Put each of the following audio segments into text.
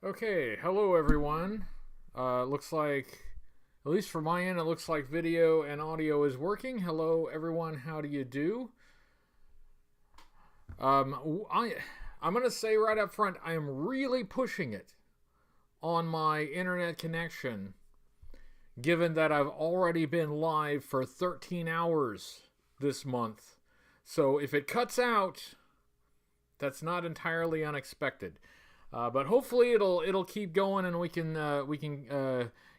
Okay, hello everyone. Looks like, at least for my end, it looks like video and audio is working. Hello everyone, how do you do? I'm gonna say right up front, I am really pushing it on my internet connection, given that I've already been live for 13 hours this month. So if it cuts out, that's not entirely unexpected. But hopefully it'll keep going and we can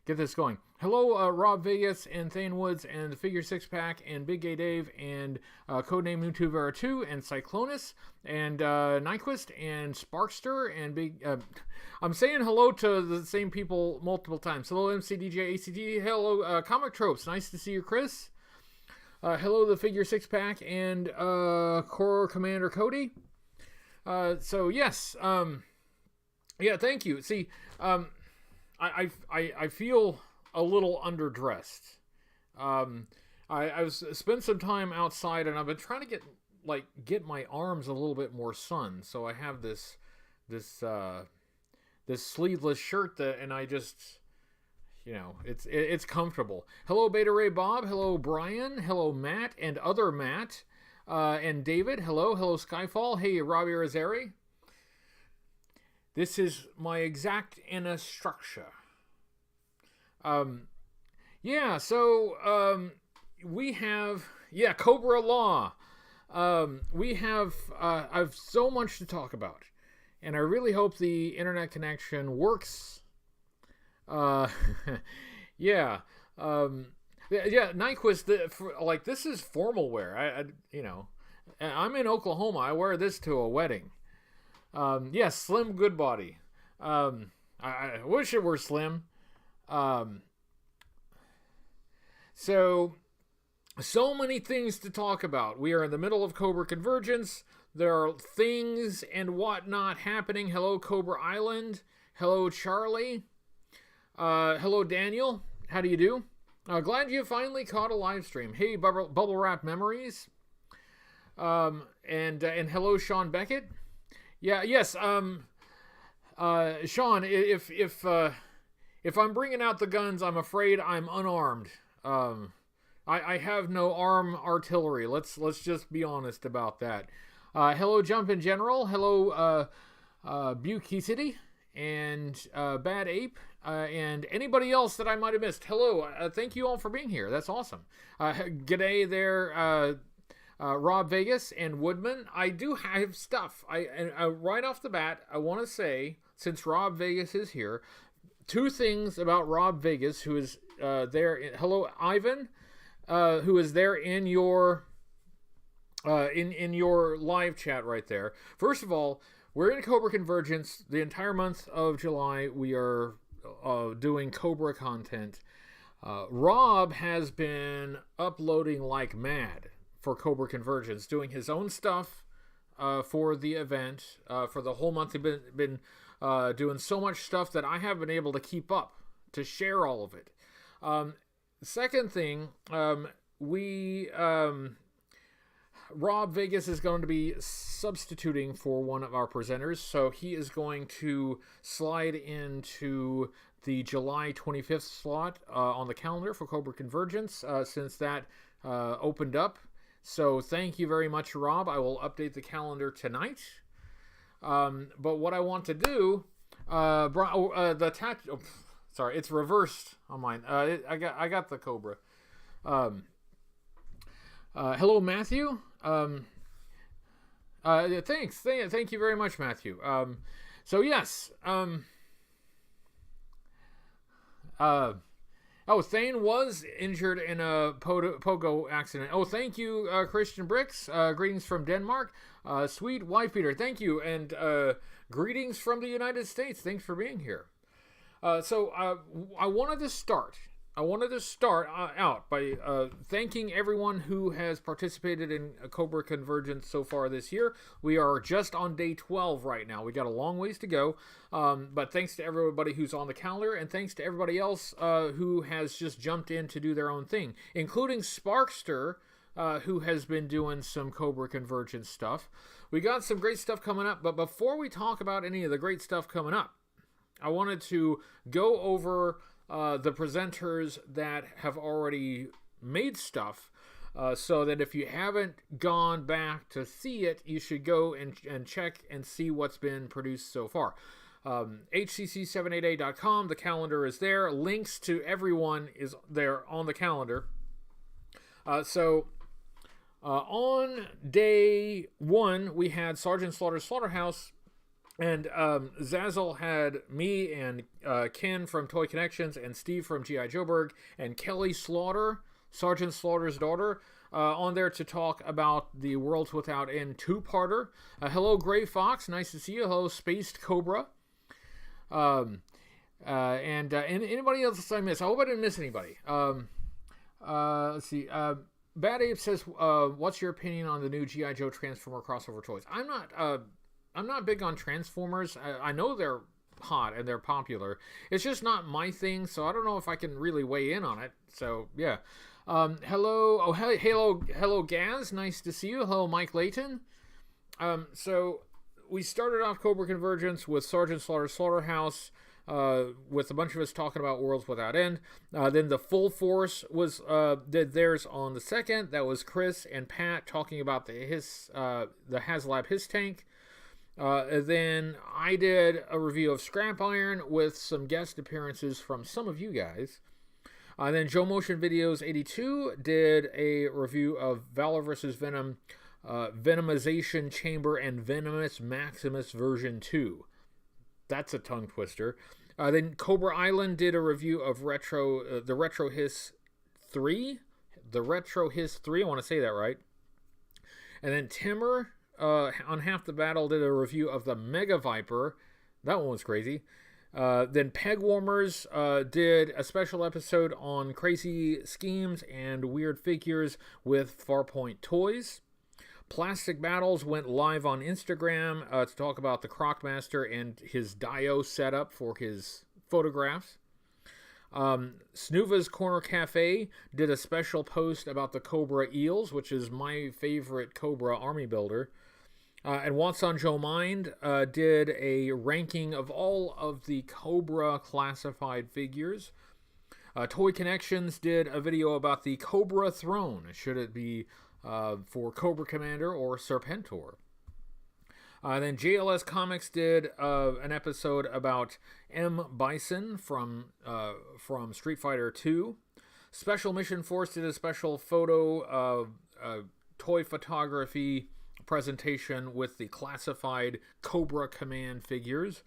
get this going. Hello, Rob Vegas and Thane Woods and the Figure Six Pack and Big Gay Dave and Codename Mewtwo Vera 2 and Cyclonus and Nyquist and Sparkster and Big. I'm saying hello to the same people multiple times. Hello, MCDJ ACT. Hello, Comic Tropes. Nice to see you, Chris. Hello, the Figure Six Pack and Corps Commander Cody. So yes. Yeah, thank you. See, I feel a little underdressed. I was spent some time outside, and I've been trying to get my arms a little bit more sun. So I have this sleeveless shirt and I just, it's comfortable. Hello, Beta Ray Bob. Hello, Brian. Hello, Matt and other Matt, and David. Hello, Skyfall. Hey, Robbie Rosari. This is my exact inner structure. We have, Cobra Law. We have, I've so much to talk about. And I really hope the internet connection works. Nyquist, this is formal wear. I'm in Oklahoma. I wear this to a wedding. Yes, Slim Goodbody. I wish it were Slim. So many things to talk about. We are in the middle of Cobra Convergence. There are things and whatnot happening. Hello, Cobra Island. Hello, Charlie. Hello, Daniel. How do you do? Glad you finally caught a live stream. Hey, Bubble Wrap Memories. And hello, Sean Beckett. Yeah, yes, Sean, if I'm bringing out the guns, I'm afraid I'm unarmed. I have no arm artillery. Let's just be honest about that. Hello, Jumpin' General. Hello, Buki City and Bad Ape and anybody else that I might have missed. Hello, thank you all for being here. That's awesome. G'day there, Rob Vegas and Woodman. I do have stuff. Right off the bat, I want to say, since Rob Vegas is here, two things about Rob Vegas, who is there. Hello, Ivan, who is there in your in your live chat right there. First of all, we're in Cobra Convergence. The entire month of July, we are doing Cobra content. Rob has been uploading like mad for Cobra Convergence, doing his own stuff for the event. For the whole month, he's been doing so much stuff that I haven't been able to keep up to share all of it. Second thing, Rob Vegas is going to be substituting for one of our presenters, so he is going to slide into the July 25th slot on the calendar for Cobra Convergence since that opened up. So thank you very much, Rob. I will update the calendar tonight. But what I want to do, it's reversed on mine. I got the Cobra. Hello, Matthew. Thanks. Thank you very much, Matthew. So yes. Thane was injured in a pogo accident. Oh, thank you, Christian Bricks. Greetings from Denmark. Sweet Wife Peter, thank you. And greetings from the United States. Thanks for being here. So I wanted to start out by thanking everyone who has participated in Cobra Convergence so far this year. We are just on day 12 right now. We got a long ways to go, but thanks to everybody who's on the calendar, and thanks to everybody else who has just jumped in to do their own thing, including Sparkster, who has been doing some Cobra Convergence stuff. We got some great stuff coming up, but before we talk about any of the great stuff coming up, I wanted to go over the presenters that have already made stuff, so that if you haven't gone back to see it, you should go and check and see what's been produced so far. HCC788.com, the calendar is there. Links to everyone is there on the calendar. On day 1, we had Sergeant Slaughter's Slaughterhouse, and Zazzle had me and Ken from Toy Connections and Steve from G.I. Joeberg and Kelly Slaughter, Sergeant Slaughter's daughter, on there to talk about the Worlds Without End 2-parter. Hello, Gray Fox. Nice to see you. Hello, Spaced Cobra. And anybody else I missed? I hope I didn't miss anybody. Let's see. Bad Ape says, what's your opinion on the new G.I. Joe Transformer crossover toys? I'm not big on Transformers. I know they're hot and they're popular. It's just not my thing, so I don't know if I can really weigh in on it. So, yeah. Hello, Gaz. Nice to see you. Hello, Mike Layton. So we started off Cobra Convergence with Sergeant Slaughter's Slaughterhouse, with a bunch of us talking about Worlds Without End. Then the Full Force was did theirs on the 2nd. That was Chris and Pat talking about the HasLab His Tank. Then I did a review of Scrap Iron with some guest appearances from some of you guys. Then Joe Motion Videos 82 did a review of Valor vs. Venom, Venomization Chamber, and Venomous Maximus version 2. That's a tongue twister. Then Cobra Island did a review of the Retro Hiss 3. The Retro Hiss 3, I want to say that right. And then Timmer, on Half the Battle, did a review of the Mega Viper. That one was crazy. Then Peg Warmers did a special episode on crazy schemes and weird figures with Farpoint Toys. Plastic Battles went live on Instagram to talk about the Crocmaster and his Dio setup for his photographs. Snuva's Corner Cafe did a special post about the Cobra Eels, which is my favorite Cobra army builder. And What's on Joe Mind did a ranking of all of the Cobra classified figures. Toy Connections did a video about the Cobra Throne. Should it be for Cobra Commander or Serpentor? Then JLS Comics did an episode about M. Bison from Street Fighter 2. Special Mission Force did a special photo toy photography presentation with the classified Cobra Command figures.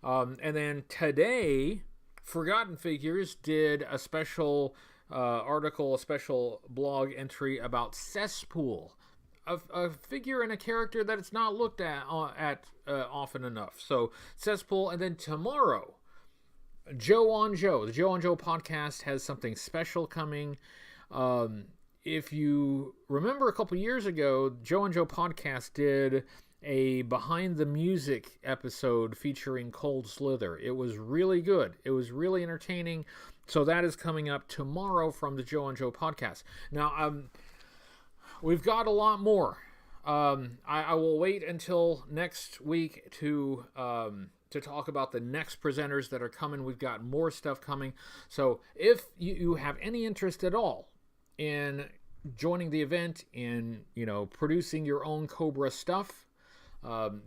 And then today, Forgotten Figures did a special article, a special blog entry about Cesspool, a figure and a character that it's not looked at often enough. So Cesspool. And then tomorrow, Joe on Joe, the Joe on Joe podcast has something special coming. If you remember a couple years ago, Joe and Joe podcast did a Behind the Music episode featuring Cold Slither. It was really good. It was really entertaining. So that is coming up tomorrow from the Joe and Joe podcast. Now, we've got a lot more. I will wait until next week to talk about the next presenters that are coming. We've got more stuff coming. So if you have any interest at all in joining the event, in producing your own Cobra stuff,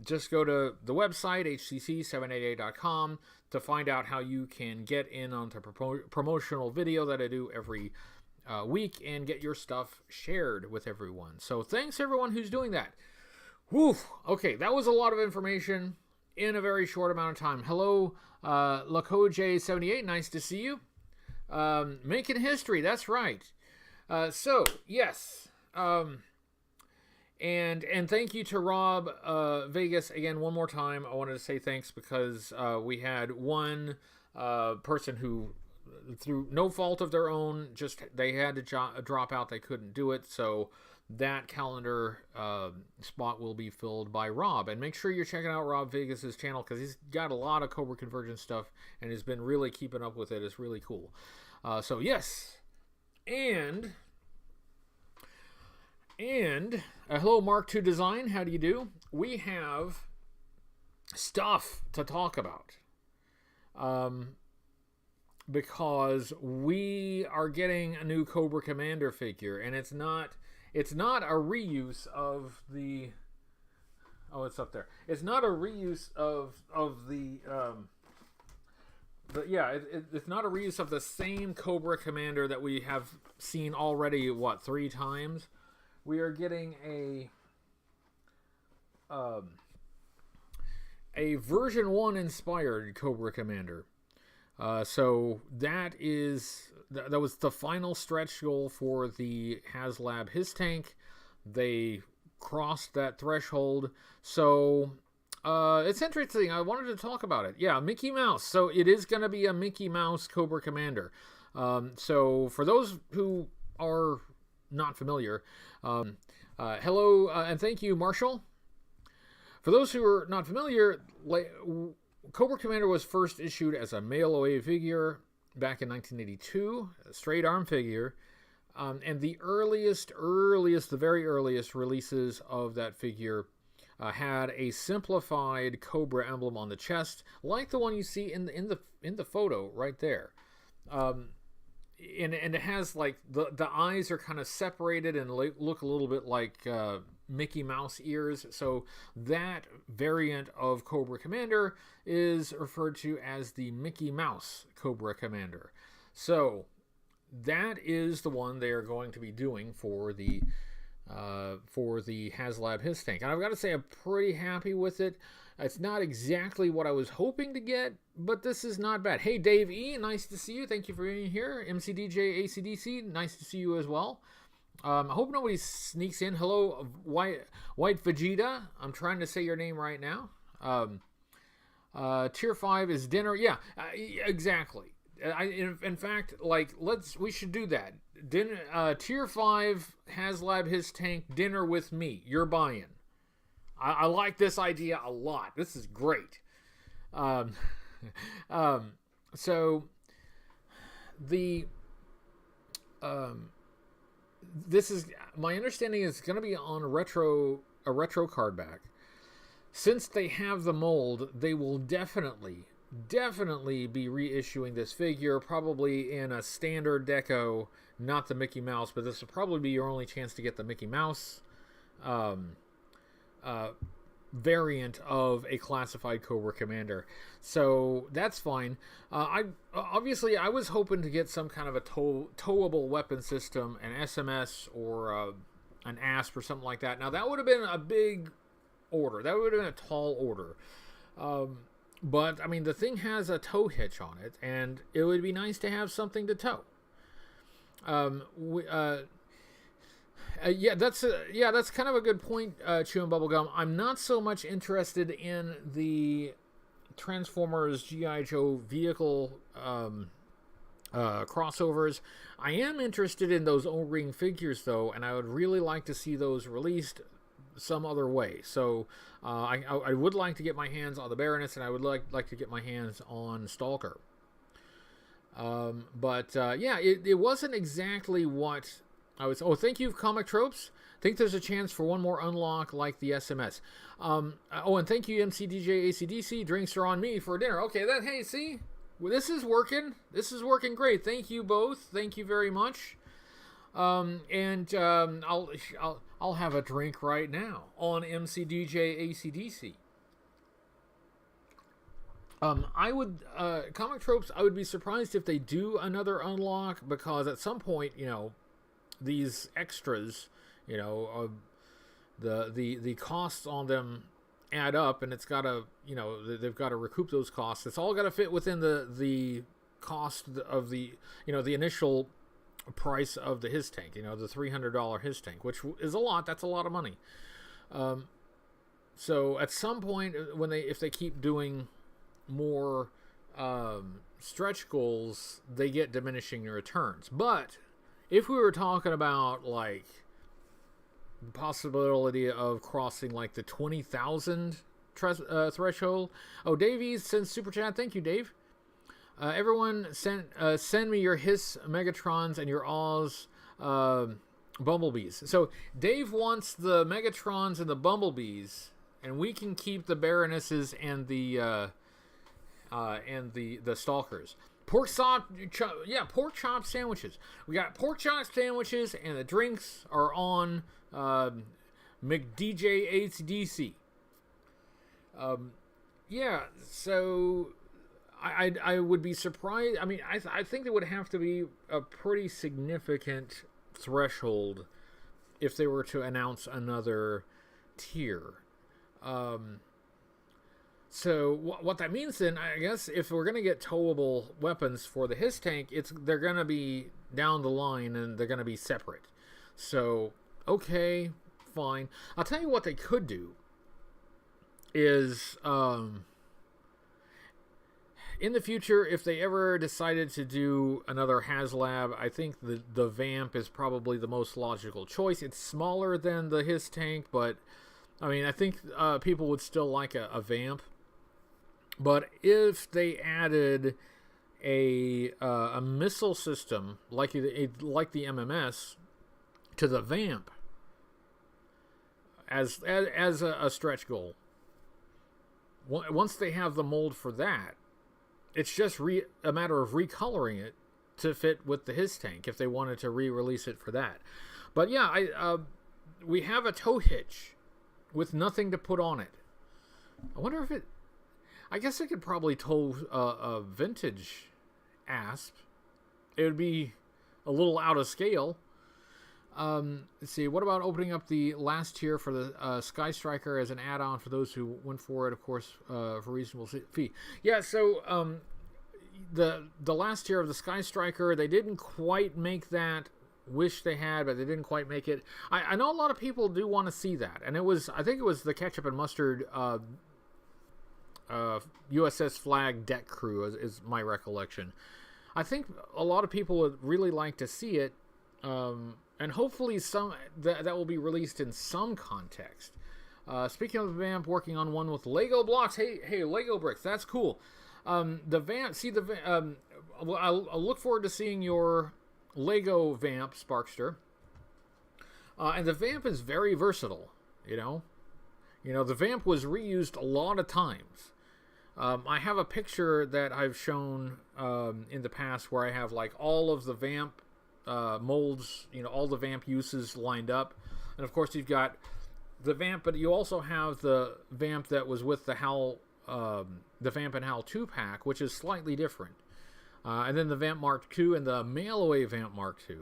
just go to the website HCC788.com to find out how you can get in on the promotional video that I do every week and get your stuff shared with everyone. So thanks everyone who's doing that. Whew. Okay, that was a lot of information in a very short amount of time. Hello, LaCoj78, nice to see you. Making history, that's right. So, yes, and thank you to Rob Vegas again one more time. I wanted to say thanks because we had one person who, through no fault of their own, just they had to drop out. They couldn't do it, so that calendar spot will be filled by Rob. And make sure you're checking out Rob Vegas's channel because he's got a lot of Cobra Convergence stuff and has been really keeping up with it. It's really cool. So, yes. And hello, Mark II Design. How do you do? We have stuff to talk about. because we are getting a new Cobra Commander figure, and it's not a reuse of the. Oh, it's up there. It's not a reuse of the. It's not a reuse of the same Cobra Commander that we have seen already. 3 times? We are getting a version 1 inspired Cobra Commander. So that was the final stretch goal for the HasLab HisTank. They crossed that threshold. So it's interesting. I wanted to talk about it. Yeah, Mickey Mouse. So it is going to be a Mickey Mouse Cobra Commander. So for those who are not familiar, hello and thank you, Marshall. For those who are not familiar, Cobra Commander was first issued as a mail away figure back in 1982, a straight arm figure. And the very earliest releases of that figure had a simplified Cobra emblem on the chest, like the one you see in the photo right there. And it has like the eyes are kind of separated and look a little bit like Mickey Mouse ears. So that variant of Cobra Commander is referred to as the Mickey Mouse Cobra Commander. So that is the one they are going to be doing for the HasLab HisTank. And I've got to say, I'm pretty happy with it. It's not exactly what I was hoping to get, but this is not bad. Hey, Dave E., nice to see you. Thank you for being here. MCDJ ACDC, nice to see you as well. I hope nobody sneaks in. Hello, White Vegeta. I'm trying to say your name right now. Tier 5 is dinner. Yeah, exactly. In fact, we should do that. Dinner, Tier 5 HasLab HisTank dinner with me. You're buying. I like this idea a lot. This is great. So the this is my understanding is going to be on a retro card back. Since they have the mold, they will definitely be reissuing this figure, probably in a standard deco, not the Mickey Mouse, but this will probably be your only chance to get the Mickey Mouse variant of a classified Cobra Commander. So that's fine. I was hoping to get some kind of a towable weapon system, an SMS or an ASP or something like that. Now that would have been a big order. That would have been a tall order. But I mean, the thing has a tow hitch on it, and it would be nice to have something to tow. That's kind of a good point, Chewing Bubblegum. I'm not so much interested in the Transformers G.I. Joe vehicle crossovers. I am interested in those O-ring figures, though, and I would really like to see those released some other way. So I would like to get my hands on the Baroness, and I would like to get my hands on Stalker. It wasn't exactly what I was. Oh, thank you, Comic Tropes. I think there's a chance for one more unlock like the SMS. And thank you, MCDJ ACDC. Drinks are on me for dinner. Okay, hey, see? Well, this is working. This is working great. Thank you both. Thank you very much. I'll have a drink right now on MCDJ ACDC. Comic Tropes, I would be surprised if they do another unlock, because at some point, these extras, the costs on them add up, and it's got to, they've got to recoup those costs. It's all got to fit within the cost of the, the initial price of the HisTank, the $300 HisTank, which is a lot. That's a lot of money. So at some point, if they keep doing more stretch goals, they get diminishing returns. But if we were talking about like the possibility of crossing like the 20,000 threshold. Oh, Dave sends super chat. Thank you, Dave. Everyone send me your Hiss Megatrons and your Oz Bumblebees. So Dave wants the Megatrons and the Bumblebees, and we can keep the Baronesses and the and the stalkers. Pork chop sandwiches. We got pork chop sandwiches, and the drinks are on McDJ ACDC. Yeah, so I would be surprised. I mean, I think there would have to be a pretty significant threshold if they were to announce another tier. So what that means then, I guess, if we're going to get towable weapons for the HISS tank, they're going to be down the line and they're going to be separate. So, okay, fine. I'll tell you what they could do is, in the future, if they ever decided to do another HasLab, I think the Vamp is probably the most logical choice. It's smaller than the HISS tank, but I mean, I think people would still like a Vamp. But if they added a missile system like the MMS to the Vamp as a stretch goal, once they have the mold for that, it's just a matter of recoloring it to fit with the HISS tank if they wanted to re-release it for that. But yeah, we have a tow hitch with nothing to put on it. I wonder if I guess it could probably tow a vintage ASP. It would be a little out of scale. Let's see. What about opening up the last tier for the Sky Striker as an add-on for those who went for it, of course, for reasonable fee? Yeah. So the last tier of the Sky Striker, they didn't quite make that. Wish they had, but they didn't quite make it. I know a lot of people do want to see that, and I think it was the Ketchup and Mustard USS Flag deck crew is my recollection. I think a lot of people would really like to see it, and hopefully that will be released in some context. Speaking of the Vamp, working on one with Lego blocks. Hey, Lego bricks, that's cool. The Vamp, I'll look forward to seeing your Lego Vamp, Sparkster. And the Vamp is very versatile, you know, the Vamp was reused a lot of times. I have a picture that I've shown in the past where I have like all of the Vamp molds, all the Vamp uses lined up. And of course you've got the Vamp, but you also have the Vamp that was with the the Vamp and HAL 2 pack, which is slightly different. And then the Vamp Mark II and the mail-away Vamp Mark II.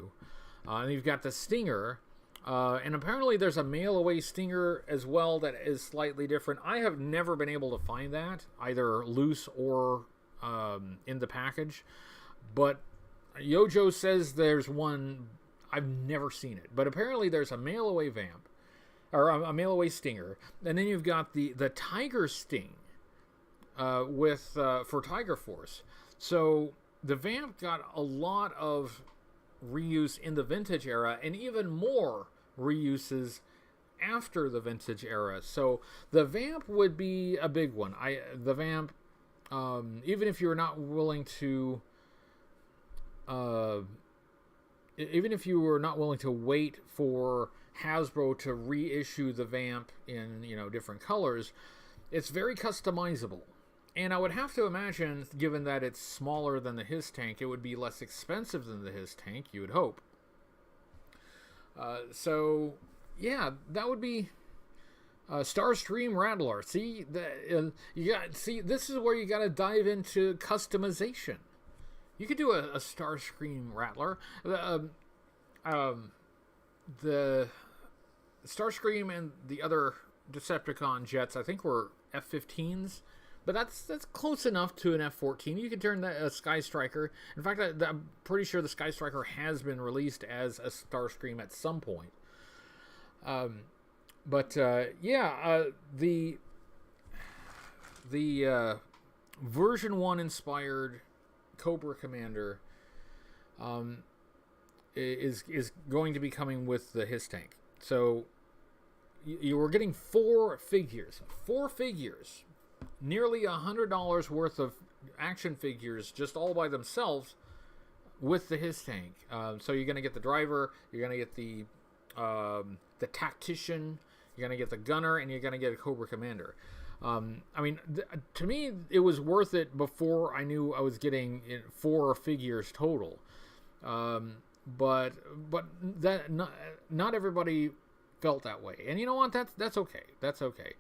And you've got the Stinger. And apparently there's a mail-away Stinger as well that is slightly different. I have never been able to find that, either loose or in the package. But Yojo says there's one. I've never seen it. But apparently there's a mail-away Vamp, or a mail-away Stinger. And then you've got the Tiger Sting for Tiger Force. So the Vamp got a lot of reuse in the vintage era, and even more reuses after the vintage era. So the Vamp would be a big one. The Vamp, even if you were not willing to wait for Hasbro to reissue the Vamp in different colors, it's very customizable. And I would have to imagine, given that it's smaller than the HISS tank, it would be less expensive than the HISS tank, you would hope. So, yeah, that would be Starstream Rattler. See, this is where you got to dive into customization. You could do a Starscream Rattler. The Starscream and the other Decepticon jets, I think, were F-15s. But that's close enough to an F-14. You can turn that a Sky Striker. In fact, I'm pretty sure the Sky Striker has been released as a Starscream at some point. The version 1 inspired Cobra Commander is going to be coming with the HISS tank. So you were getting 4 figures. Nearly $100 worth of action figures just all by themselves with the HISS tank. So you're going to get the driver, you're going to get the tactician, you're going to get the gunner, and you're going to get a Cobra Commander. I mean, to me, it was worth it before I knew I was getting 4 figures total. But that not everybody felt that way, and you know what? That's okay. That's okay.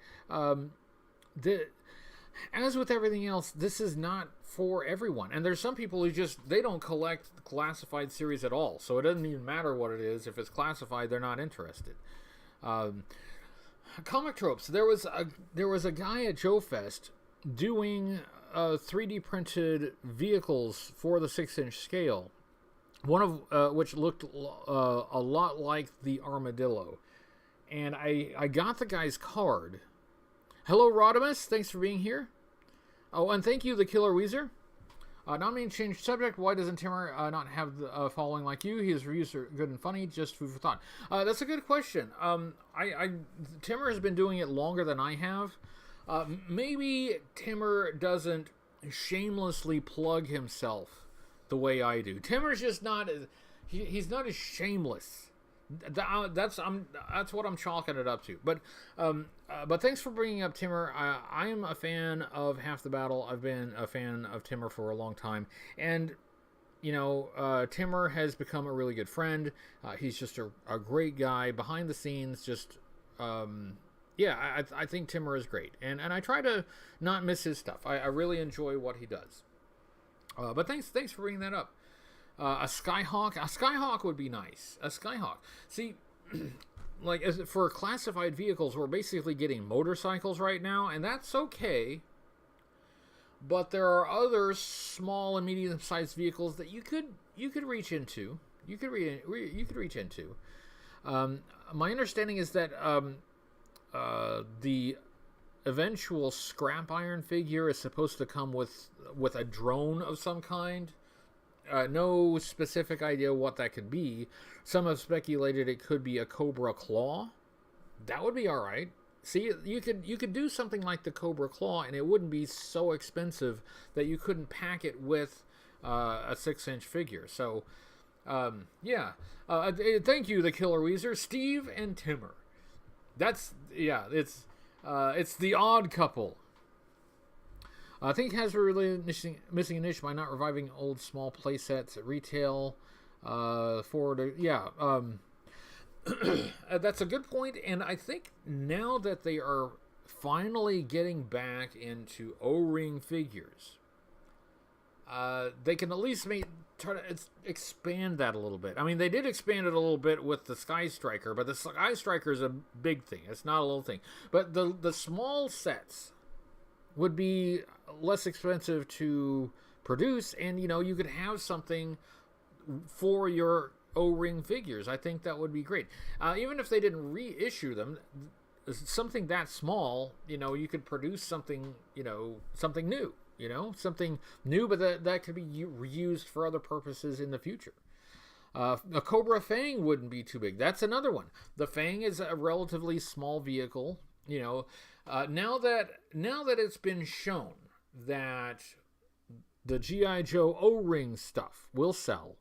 As with everything else, this is not for everyone, and there's some people who they don't collect classified series at all, so it doesn't even matter what it is. If it's classified, they're not interested. Comic tropes. There was a guy at Joe Fest doing 3D printed vehicles for the 6-inch scale. One of which looked a lot like the armadillo, and I got the guy's card. Hello, Rodimus. Thanks for being here. Oh, and thank you, the Killer Weezer. Not meaning to change subject. Why doesn't Timmer not have the following like you? His reviews are good and funny. Just food for thought. That's a good question. Timmer has been doing it longer than I have. Maybe Timmer doesn't shamelessly plug himself the way I do. Timmer's just not. He's not as shameless. That's what I'm chalking it up to. But thanks for bringing up Timmer. I am a fan of Half the Battle. I've been a fan of Timmer for a long time, and you know, Timmer has become a really good friend. He's just a great guy behind the scenes. Just yeah, I think Timmer is great, and I try to not miss his stuff. I really enjoy what he does. But thanks for bringing that up. A Skyhawk would be nice. A Skyhawk. See, like for classified vehicles, we're basically getting motorcycles right now, and that's okay. But there are other small and medium-sized vehicles that you could reach into. You could reach into. My understanding is that the eventual scrap iron figure is supposed to come with a drone of some kind. No specific idea what that could be. Some have speculated it could be a Cobra claw. That would be all right. See, you could do something like the Cobra claw, and it wouldn't be so expensive that you couldn't pack it with a 6-inch figure. So, yeah. Thank you, the Killer Weezer, Steve and Timmer. It's the odd couple. I think Hasbro really missing a niche by not reviving old small playsets at retail. That's a good point, and I think now that they are finally getting back into O-ring figures, they can at least try to expand that a little bit. I mean, they did expand it a little bit with the Sky Striker, but the Sky Striker is a big thing. It's not a little thing. But the small sets would be less expensive to produce, and you could have something for your O-ring figures. I think that would be great. Even if they didn't reissue them, something that small, you could produce something, something new, something new, but that could be reused for other purposes in the future. A Cobra Fang wouldn't be too big. That's another one. The Fang is a relatively small vehicle. Now that it's been shown that the G.I. Joe O-ring stuff will sell,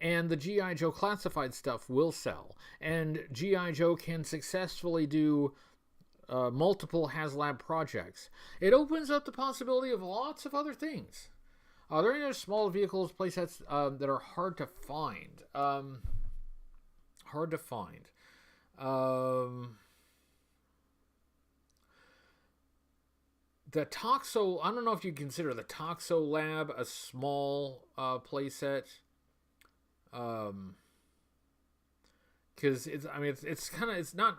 and the G.I. Joe classified stuff will sell, and G.I. Joe can successfully do multiple HasLab projects, it opens up the possibility of lots of other things. Are there any other small vehicles, playsets that are hard to find? The Toxo, I don't know if you consider the Toxo Lab a small playset. Because it's not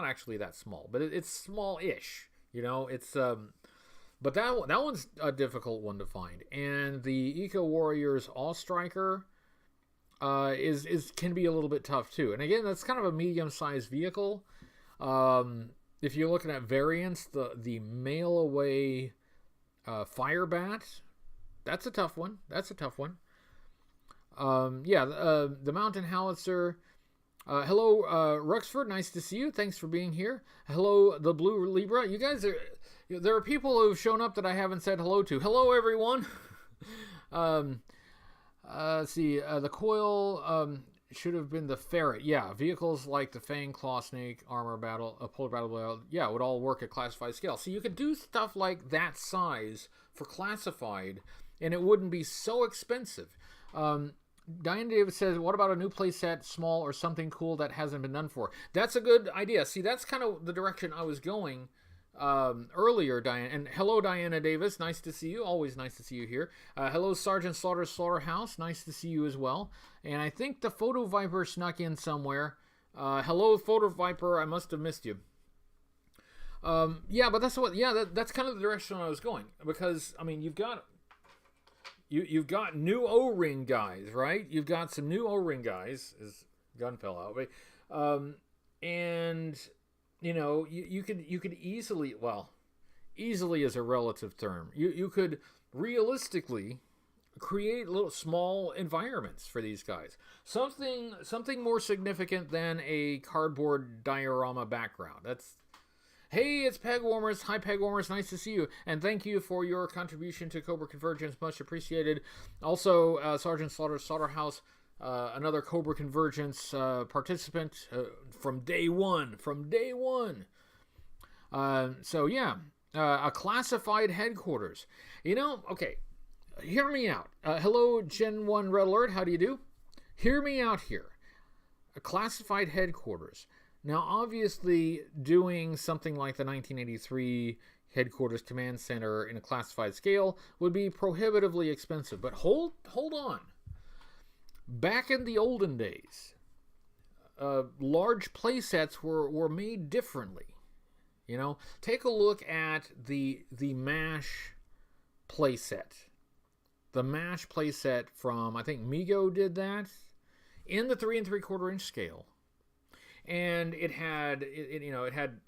actually that small, but it's small-ish. But that one's a difficult one to find. And the Eco Warriors All Striker can be a little bit tough too. And again, that's kind of a medium-sized vehicle. If you're looking at variants, the mail away fire bat, that's a tough one. The mountain howitzer. Hello, Ruxford. Nice to see you. Thanks for being here. Hello, the Blue Libra. You guys there are people who've shown up that I haven't said hello to. Hello, everyone. Let's see. The coil. should have been the ferret. Yeah, vehicles like the Fang, Claw Snake, Armor Battle, Polar Battle, yeah, would all work at classified scale. So you could do stuff like that size for classified, and it wouldn't be so expensive. Diane Davis says, what about a new playset, small or something cool that hasn't been done for? That's a good idea. See, that's kind of the direction I was going earlier, Diane. And hello, Diana Davis. Nice to see you. Always nice to see you here. Hello, Sergeant Slaughter's Slaughterhouse. Nice to see you as well. And I think the Photo Viper snuck in somewhere. Hello, Photo Viper. I must have missed you. Yeah, but that's what. Yeah, that's kind of the direction I was going, because I mean, you've got new O-ring guys, right? You've got some new O-ring guys. His gun fell out, right? And you know, you could easily, well, easily is a relative term. You could realistically create little small environments for these guys. Something more significant than a cardboard diorama background. That's, hey, it's Peg Warmers. Hi, Peg Warmers. Nice to see you. And thank you for your contribution to Cobra Convergence. Much appreciated. Also, Sergeant Slaughter's Slaughterhouse, another Cobra Convergence participant from day one. So, yeah, a classified headquarters. You know, okay, hear me out. Hello, Gen 1 Red Alert. How do you do? Hear me out here. A classified headquarters. Now, obviously, doing something like the 1983 Headquarters Command Center in a classified scale would be prohibitively expensive. But hold on. Back in the olden days, large playsets were made differently. You know, take a look at the MASH playset. The MASH playset from, I think Mego did that, in the 3 3/4 inch scale. And it had,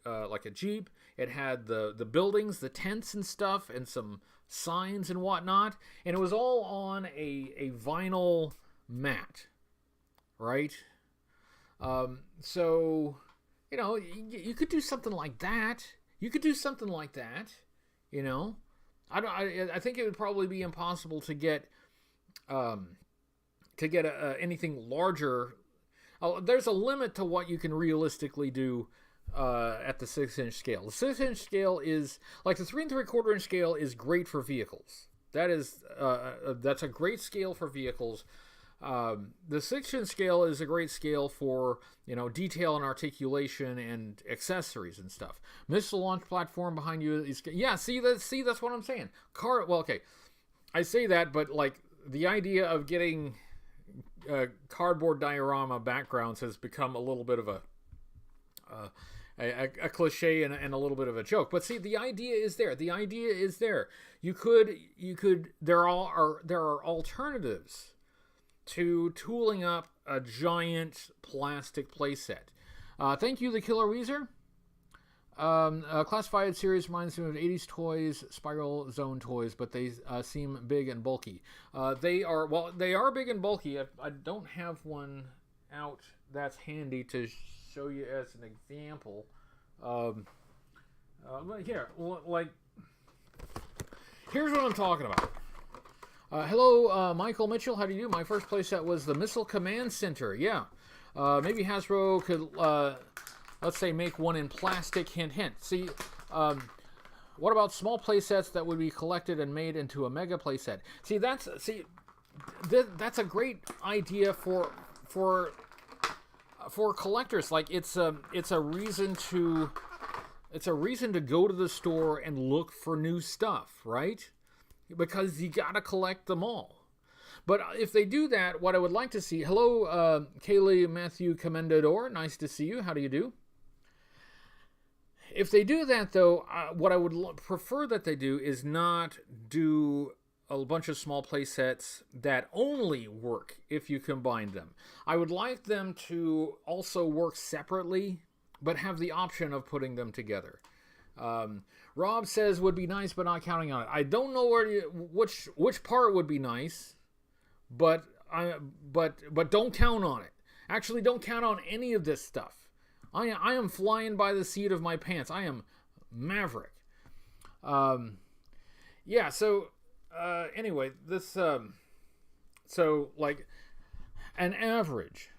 like a Jeep. It had the buildings, the tents and stuff, and some signs and whatnot. And it was all on a vinyl mat, right? So, you know, you could do something like that. You know. I think it would probably be impossible to get anything larger. There's a limit to what you can realistically do at the 6-inch scale. The 6-inch scale is, like the 3 3/4 inch scale is great for vehicles. That's a great scale for vehicles. The 6-inch scale is a great scale for, you know, detail and articulation and accessories and stuff. Missile launch platform behind you is, yeah. See, that's what I'm saying. Well, okay, I say that, but like the idea of getting cardboard diorama backgrounds has become a little bit of a cliche and a little bit of a joke. But see, the idea is there. You could. There are alternatives to tooling up a giant plastic playset. Thank you, the Killer Weezer. Classified series reminds me of 80s toys, Spiral Zone toys, but they seem big and bulky. They are big and bulky. I don't have one out that's handy to show you as an example. Here, like, here's what I'm talking about. Hello, Michael Mitchell. How do you do? My first playset was the Missile Command Center. Yeah. Maybe Hasbro could, let's say, make one in plastic. Hint, hint. See, what about small playsets that would be collected and made into a mega playset? See, that's a great idea for collectors. Like, it's a reason to go to the store and look for new stuff, right? Because you gotta collect them all. But if they do that, what I would like to see... Hello, Kaylee Matthew Commendador. Nice to see you. How do you do? If they do that, though, what I would prefer that they do is not do a bunch of small play sets that only work if you combine them. I would like them to also work separately, but have the option of putting them together. Rob says would be nice, but not counting on it. I don't know which part would be nice, but don't count on it. Actually, don't count on any of this stuff. I am flying by the seat of my pants. I am Maverick. Yeah. So anyway, this so like an average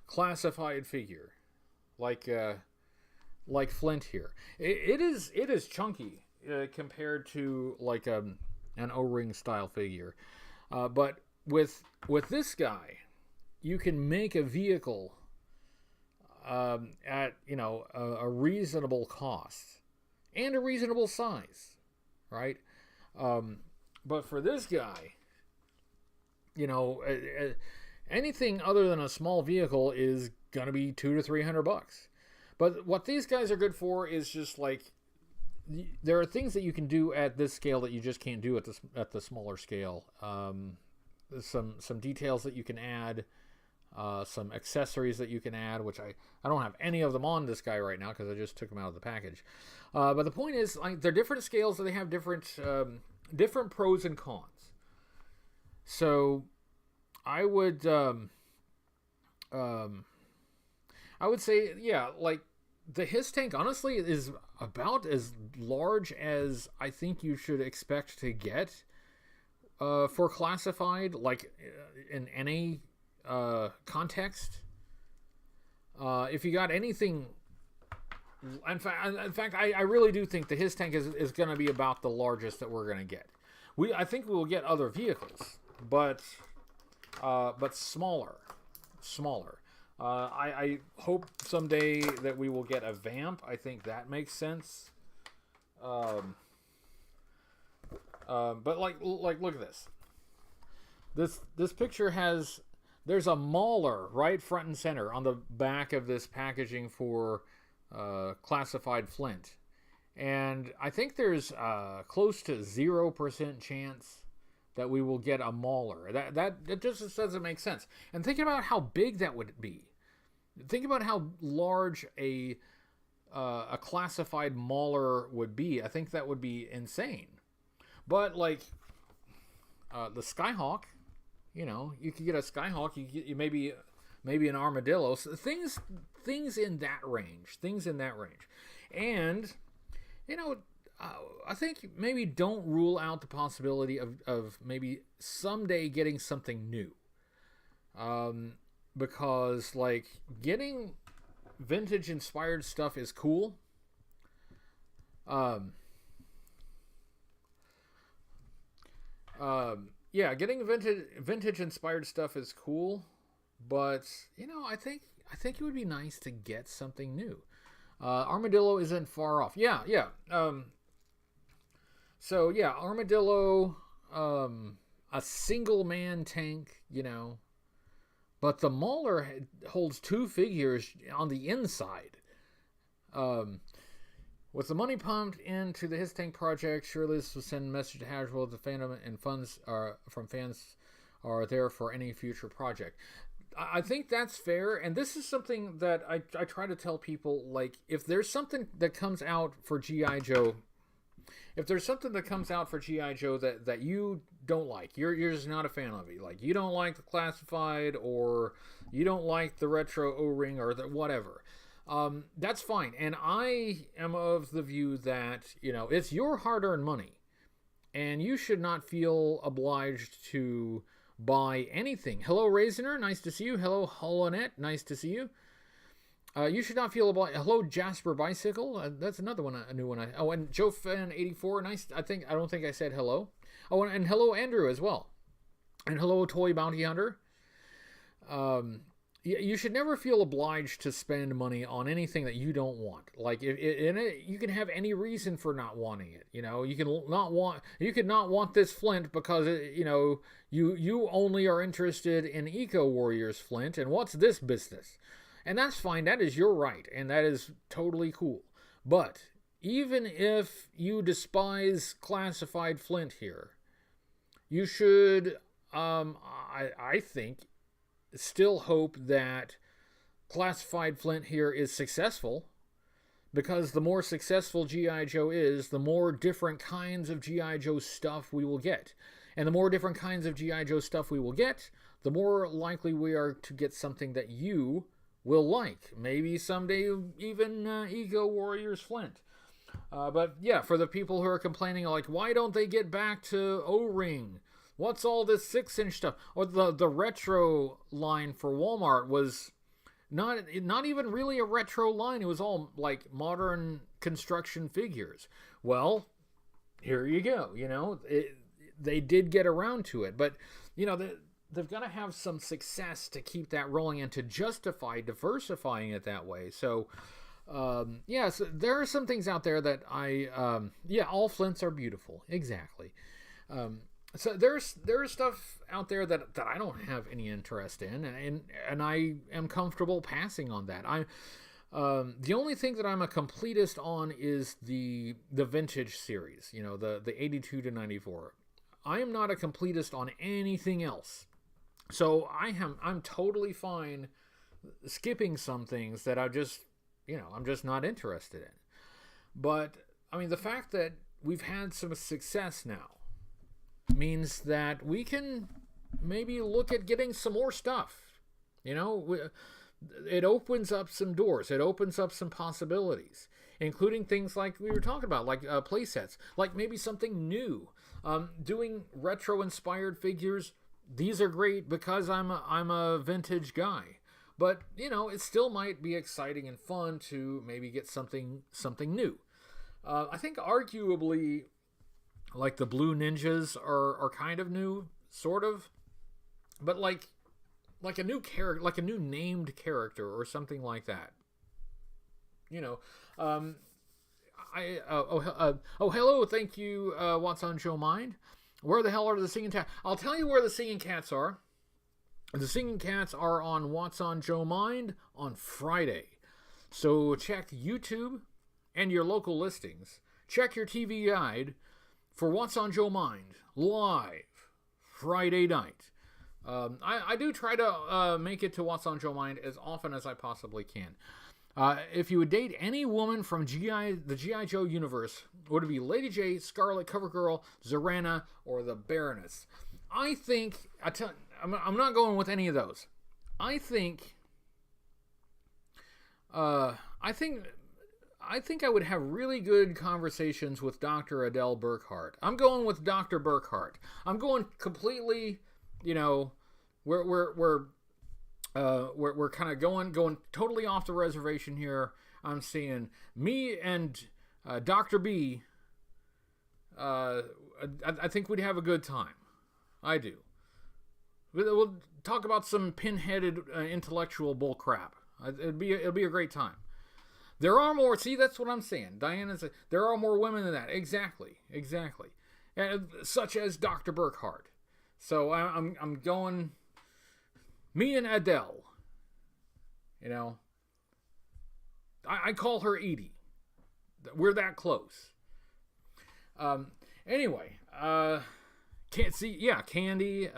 classified figure, like Flint here. It is chunky compared to like an O-ring style figure, but with this guy, you can make a vehicle at a reasonable cost and a reasonable size, right? But for this guy, anything other than a small vehicle is gonna be $200 to $300. But what these guys are good for is just like, there are things that you can do at this scale that you just can't do at the smaller scale. Some details that you can add, some accessories that you can add, which I don't have any of them on this guy right now because I just took them out of the package. But the point is, like, they're different scales and they have different pros and cons. So I would say, yeah, like, the HISS tank honestly is about as large as I think you should expect to get for classified, like in any context. If you got anything, in fact, I really do think the HISS tank is going to be about the largest that we're going to get. I think we will get other vehicles, but smaller. I hope someday that we will get a vamp. I think that makes sense. But look at this. This picture there's a Mauler right front and center on the back of this packaging for classified Flint, and I think there's close to 0% chance that we will get a Mauler. That just doesn't make sense. And think about how big that would be. Think about how large a classified Mauler would be. I think that would be insane. But like the Skyhawk, you could get a Skyhawk. You get maybe an Armadillo. So things in that range. And I think maybe don't rule out the possibility of maybe someday getting something new. Because, like, getting vintage inspired stuff is cool. Yeah, getting vintage inspired stuff is cool, but I think it would be nice to get something new. Armadillo isn't far off. Yeah. So yeah, Armadillo, a single man tank, but the Mauler holds two figures on the inside. With the money pumped into the HISS tank project, surely this will send a message to Hasbro that the fandom and funds from fans are there for any future project. I think that's fair, and this is something that I try to tell people, like, if there's something that comes out for G.I. Joe, that you don't like, you're just not a fan of it, like, you don't like the classified, or you don't like the retro O-ring, or the whatever, that's fine. And I am of the view that, it's your hard-earned money, and you should not feel obliged to buy anything. Hello, Raisener, nice to see you. Hello, Holonet, nice to see you. You should not feel obliged. Hello, Jasper Bicycle. That's another one, a new one. And Joe Fan 84, nice. I don't think I said hello. Oh, and hello, Andrew, as well. And hello, Toy Bounty Hunter. You should never feel obliged to spend money on anything that you don't want. Like, you can have any reason for not wanting it. You could not want this Flint because you only are interested in Eco Warriors Flint, and what's this business? And that's fine. That is your right, and that is totally cool. But even if you despise classified Flint here, you should, I think, still hope that classified Flint here is successful, because the more successful G.I. Joe is, the more different kinds of G.I. Joe stuff we will get. And the more different kinds of G.I. Joe stuff we will get, the more likely we are to get something that you will like. Maybe someday even Eco Warriors Flint. But yeah, for the people who are complaining, like, why don't they get back to O-ring? What's all this 6-inch stuff? Or the retro line for Walmart was not even really a retro line. It was all like modern construction figures. Well, here you go. They did get around to it, but they've got to have some success to keep that rolling and to justify diversifying it that way. So, so there are some things out there that all Flints are beautiful. Exactly. So there's stuff out there that I don't have any interest in, and I am comfortable passing on that. The only thing that I'm a completist on is the vintage series, the 82 to 94. I am not a completist on anything else. So I'm totally fine skipping some things that I'm just not interested in. But I mean, the fact that we've had some success now means that we can maybe look at getting some more stuff. It opens up some doors. It opens up some possibilities, including things like we were talking about, like playsets, like maybe something new. Doing retro-inspired figures. These are great because I'm a vintage guy. But, it still might be exciting and fun to maybe get something new. I think arguably, like the Blue Ninjas are kind of new, sort of. But like a new character, like a new named character or something like that. Hello, thank you, What's on Joe Mind. Where the hell are the singing cats? I'll tell you where the singing cats are. The singing cats are on What's on Joe Mind on Friday. So check YouTube and your local listings. Check your TV guide for What's on Joe Mind live Friday night. I do try to make it to What's on Joe Mind as often as I possibly can. If you would date any woman from the G.I. Joe universe, would it be Lady J, Scarlet, CoverGirl, Zorana, or the Baroness? I think, I'm not going with any of those. I think I would have really good conversations with Dr. Adele Burkhart. I'm going with Dr. Burkhart. I'm going completely, we're kind of going totally off the reservation here. I'm seeing me and Dr. B. I think we'd have a good time. I do. We'll talk about some pin-headed intellectual bull crap. It'll be a great time. There are more. See, that's what I'm saying. Diana said there are more women than that. Exactly. And, such as Dr. Burkhart. So I'm going. Me and Adele. I call her Edie. We're that close. Anyway, can't see. Yeah, Candy.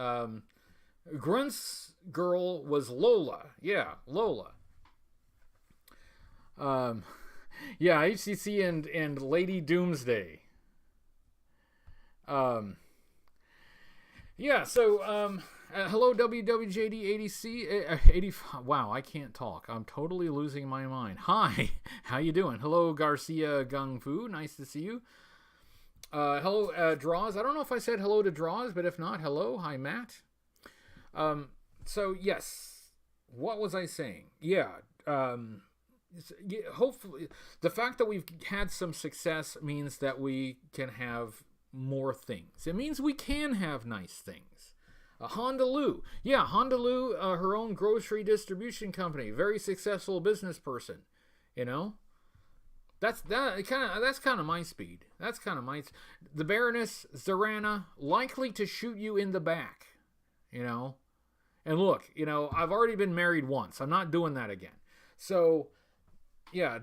Grunt's girl was Lola. Yeah, Lola. Yeah, HCC and Lady Doomsday. Yeah, so, hello WWJD80C, 80, wow, I can't talk. I'm totally losing my mind. Hi, how you doing? Hello, Garcia Gung Fu, nice to see you. Hello, Draws. I don't know if I said hello to Draws, but if not, hello. Hi, Matt. So, yes, what was I saying? Yeah, hopefully, the fact that we've had some success means that we can have more things. It means we can have nice things. Honda Lou. Yeah, Honda Lou, her own grocery distribution company. Very successful business person. That's kind of my speed. That's kind of my... The Baroness, Zorana, likely to shoot you in the back. And look, I've already been married once. I'm not doing that again. So, yeah,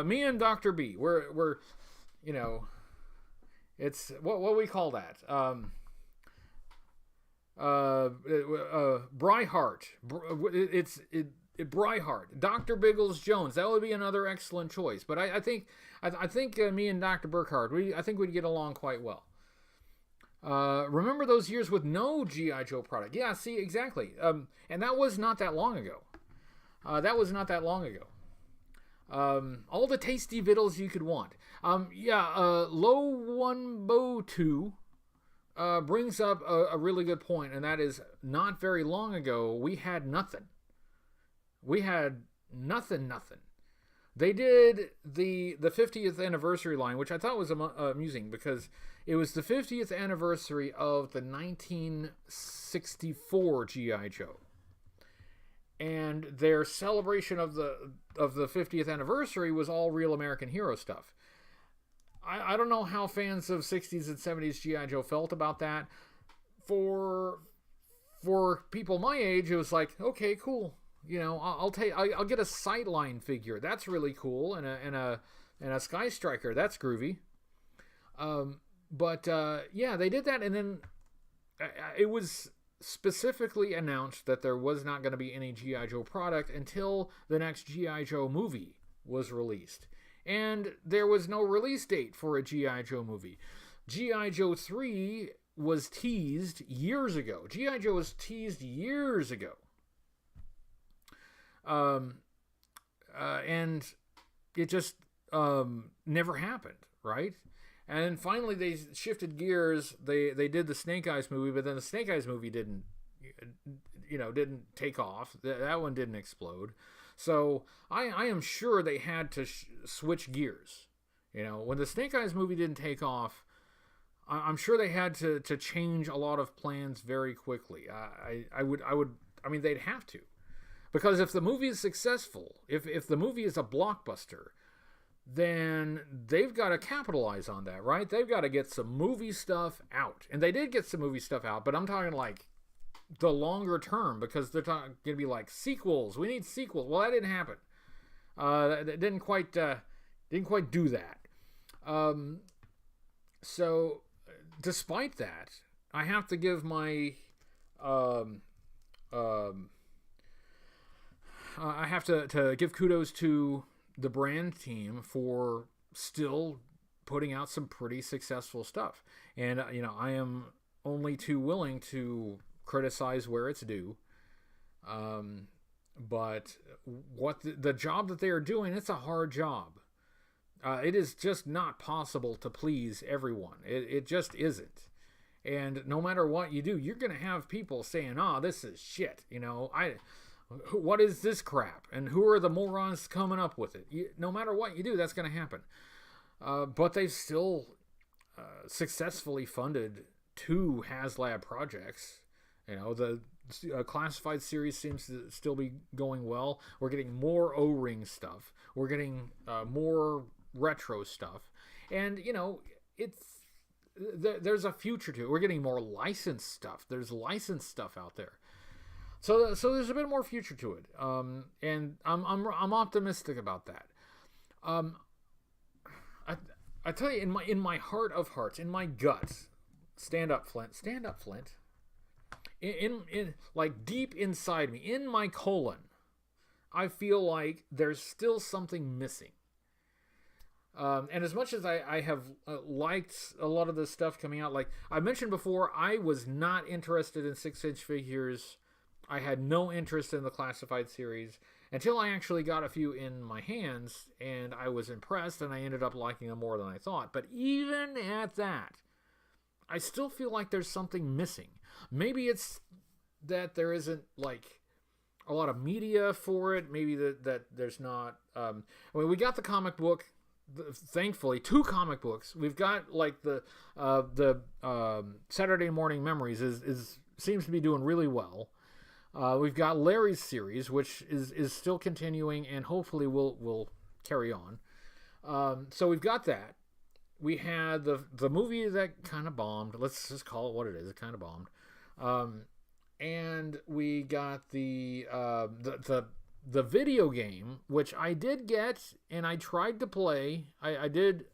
me and Dr. B, we're it's what we call that. Bryhart. It's Bryhart. Dr. Biggles Jones. That would be another excellent choice. But I think me and Dr. Burkhart, I think we'd get along quite well. Remember those years with no G.I. Joe product? Yeah, see, exactly. And that was not that long ago. All the tasty vittles you could want. Low One Bow 2 brings up a really good point, and that is not very long ago we had nothing. We had nothing. They did the 50th anniversary line, which I thought was amusing because it was the 50th anniversary of the 1964 G.I. Joe. And their celebration of the 50th anniversary was all Real American Hero stuff. I don't know how fans of 60s and 70s G.I. Joe felt about that. For people my age, it was like, okay, cool. I'll get a Sightline figure. That's really cool, and a Sky Striker. That's groovy. But they did that, and then it was specifically announced that there was not going to be any G.I. Joe product until the next G.I. Joe movie was released. And there was no release date for a G.I. Joe movie. G.I. Joe 3 was teased years ago. G.I. Joe was teased years ago. And it just never happened, right? And finally they shifted gears. They did the Snake Eyes movie, but then the Snake Eyes movie didn't take off. That one didn't explode. So I am sure they had to switch gears. When the Snake Eyes movie didn't take off, I'm sure they had to change a lot of plans very quickly. They'd have to. Because if the movie is successful, if the movie is a blockbuster, then they've got to capitalize on that, right? They've got to get some movie stuff out. And they did get some movie stuff out, but I'm talking like the longer term, because they're going to be like sequels. We need sequels. Well, that didn't happen. That didn't quite do that. So despite that, I have to give my I have to give kudos to the brand team for still putting out some pretty successful stuff. And, I am only too willing to criticize where it's due. But what the job that they are doing, it's a hard job. It is just not possible to please everyone. It just isn't. And no matter what you do, you're going to have people saying, this is shit. What is this crap? And who are the morons coming up with it? No matter what you do, that's going to happen. But they've still successfully funded 2 HasLab projects. The classified series seems to still be going well. We're getting more O-ring stuff. We're getting more retro stuff. And, there's a future to it. We're getting more licensed stuff. There's licensed stuff out there. So there's a bit more future to it, and I'm optimistic about that. I tell you, in my heart of hearts, in my guts, stand up, Flint. In like deep inside me, in my colon, I feel like there's still something missing. And as much as I have liked a lot of the stuff coming out, like I mentioned before, I was not interested in 6-inch figures. I had no interest in the classified series until I actually got a few in my hands, and I was impressed, and I ended up liking them more than I thought. But even at that, I still feel like there's something missing. Maybe it's that there isn't like a lot of media for it. Maybe that there's not. We got the comic book. Thankfully, 2 comic books. We've got like the Saturday Morning Memories seems to be doing really well. We've got Larry's series, which is still continuing and hopefully will carry on. So we've got that. We had the movie that kind of bombed. Let's just call it what it is. It kind of bombed. And we got the video game, which I did get and I tried to play. I did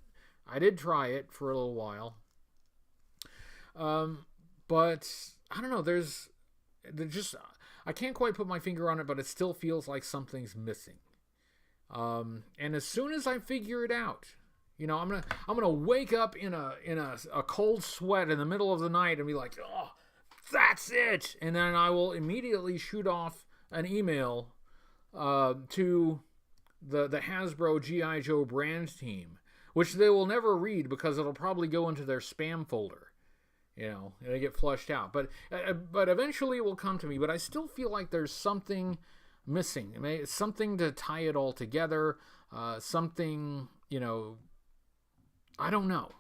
try it for a little while. But I don't know. There's just. I can't quite put my finger on it, but it still feels like something's missing. And as soon as I figure it out, I'm gonna wake up in a cold sweat in the middle of the night and be like, oh, that's it. And then I will immediately shoot off an email to the Hasbro G.I. Joe brand team, which they will never read because it'll probably go into their spam folder. And they get flushed out. But eventually it will come to me. But I still feel like there's something missing. I mean, something to tie it all together. Something, I don't know.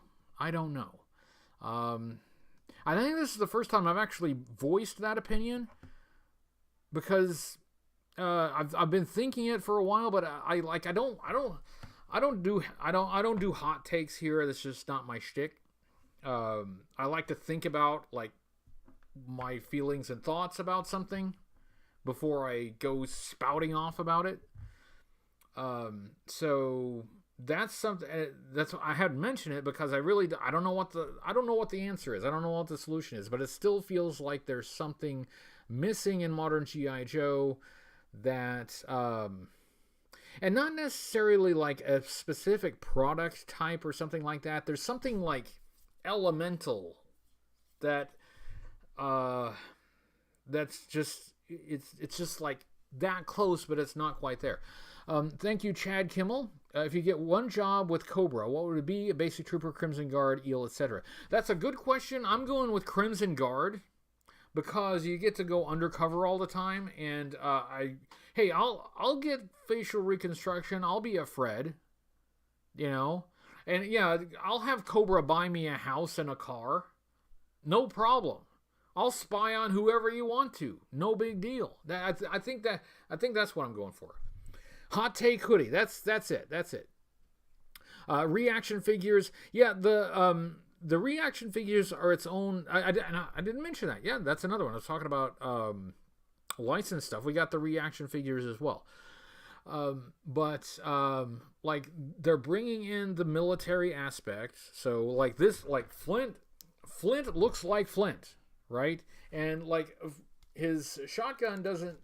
I think this is the first time I've actually voiced that opinion, because I've been thinking it for a while, but I don't do hot takes here. That's just not my shtick. I like to think about like my feelings and thoughts about something before I go spouting off about it. So that's something that's I hadn't mentioned it because I don't know what the answer is. I don't know what the solution is, but it still feels like there's something missing in modern G.I. Joe that and not necessarily like a specific product type or something like that. There's something like elemental that that's just it's just like that close, but it's not quite there. Thank you, Chad Kimmel. If you get one job with Cobra, what would it be? A basic trooper, Crimson Guard, Eel, etc. That's a good question. I'm going with Crimson Guard because you get to go undercover all the time, and I'll get facial reconstruction. I'll be a Fred, and yeah, I'll have Cobra buy me a house and a car, no problem. I'll spy on whoever you want to, no big deal. I think that's what I'm going for. Hot take hoodie. That's it. Reaction figures. Yeah, the reaction figures are its own. I didn't mention that. Yeah, that's another one. I was talking about licensed stuff. We got the reaction figures as well. But like they're bringing in the military aspect. So like this, like Flint looks like Flint, right? And like his shotgun doesn't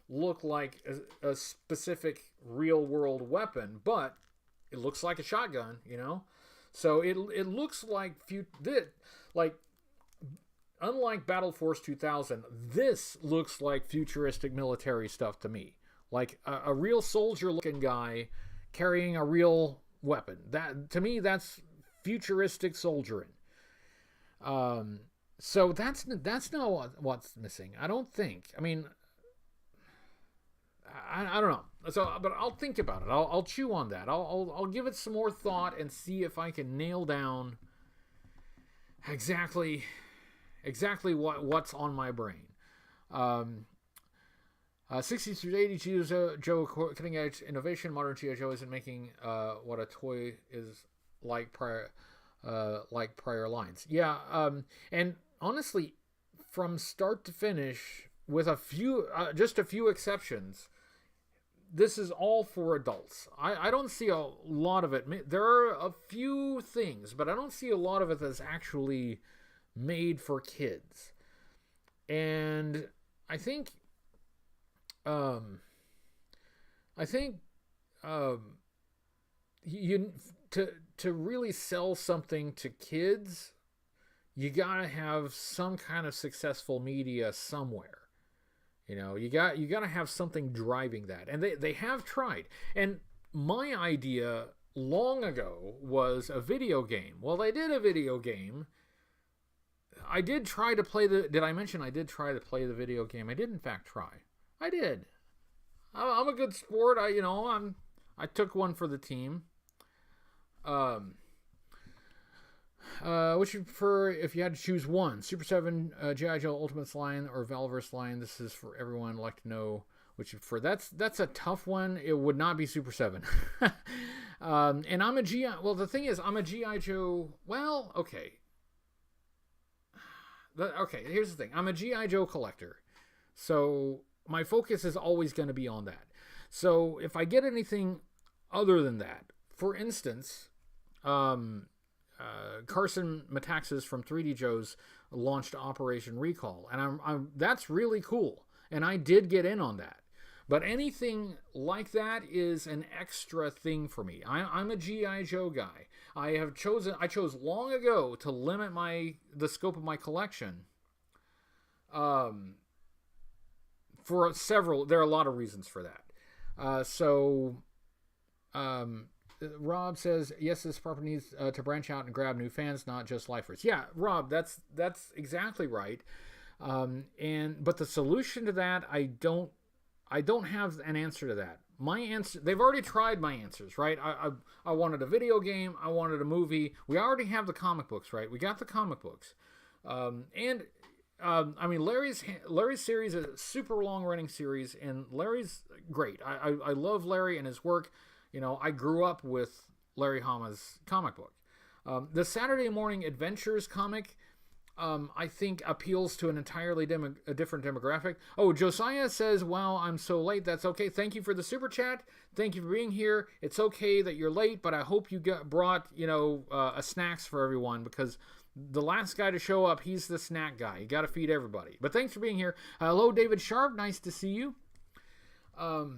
look like a specific real world weapon, but it looks like a shotgun, so it looks like unlike Battle Force 2000, this looks like futuristic military stuff to me, like a real soldier looking guy carrying a real weapon. That to me, that's futuristic soldiering. So that's not what's missing, I don't think. I mean, I don't know. So, but I'll think about it. I'll chew on that. I'll give it some more thought and see if I can nail down exactly what's on my brain. 60-80 Joe cutting edge innovation. Modern G.I. Joe isn't making what a toy is like prior lines. Yeah. And honestly, from start to finish, with just a few exceptions, this is all for adults. I don't see a lot of it. There are a few things, but I don't see a lot of it that's actually made for kids. And I think you to really sell something to kids, you gotta have some kind of successful media somewhere. You gotta have something driving that, and they have tried. And my idea long ago was a video game. Well, they did a video game. I did try to play did I mention I did try to play the video game? I did in fact try. I did. I'm a good sport. I took one for the team. Which you prefer if you had to choose one? Super 7, G.I. Joe Ultimates line, or Valverse line? This is for everyone. I'd like to know which you prefer. That's a tough one. It would not be Super 7. And I'm a G.I. Well, the thing is, I'm a G.I. Joe. Well, okay. Okay, here's the thing. I'm a G.I. Joe collector. So my focus is always going to be on that. So if I get anything other than that, for instance, Carson Metaxas from 3D Joe's launched Operation Recall, and that's really cool, and I did get in on that. But anything like that is an extra thing for me. I'm a G.I. Joe guy. I chose long ago to limit the scope of my collection. For several, there are a lot of reasons for that. Rob says, yes, this property needs to branch out and grab new fans, not just lifers. Yeah, Rob, that's exactly right. But the solution to that, I don't I don't have an answer to that. My answer, they've already tried my answers, right? I wanted a video game, I wanted a movie. We already have the comic books, right? We got the comic books. I mean, Larry's series is a super long running series, and Larry's great. I love Larry and his work. You know, I grew up with Larry Hama's comic book. The Saturday Morning Adventures comic, I think, appeals to an entirely different demographic. Oh, Josiah says, wow, I'm so late. That's okay. Thank you for the super chat. Thank you for being here. It's okay that you're late, but I hope you brought, a snacks for everyone, because the last guy to show up, he's the snack guy. You got to feed everybody. But thanks for being here. Hello, David Sharp. Nice to see you. Oh,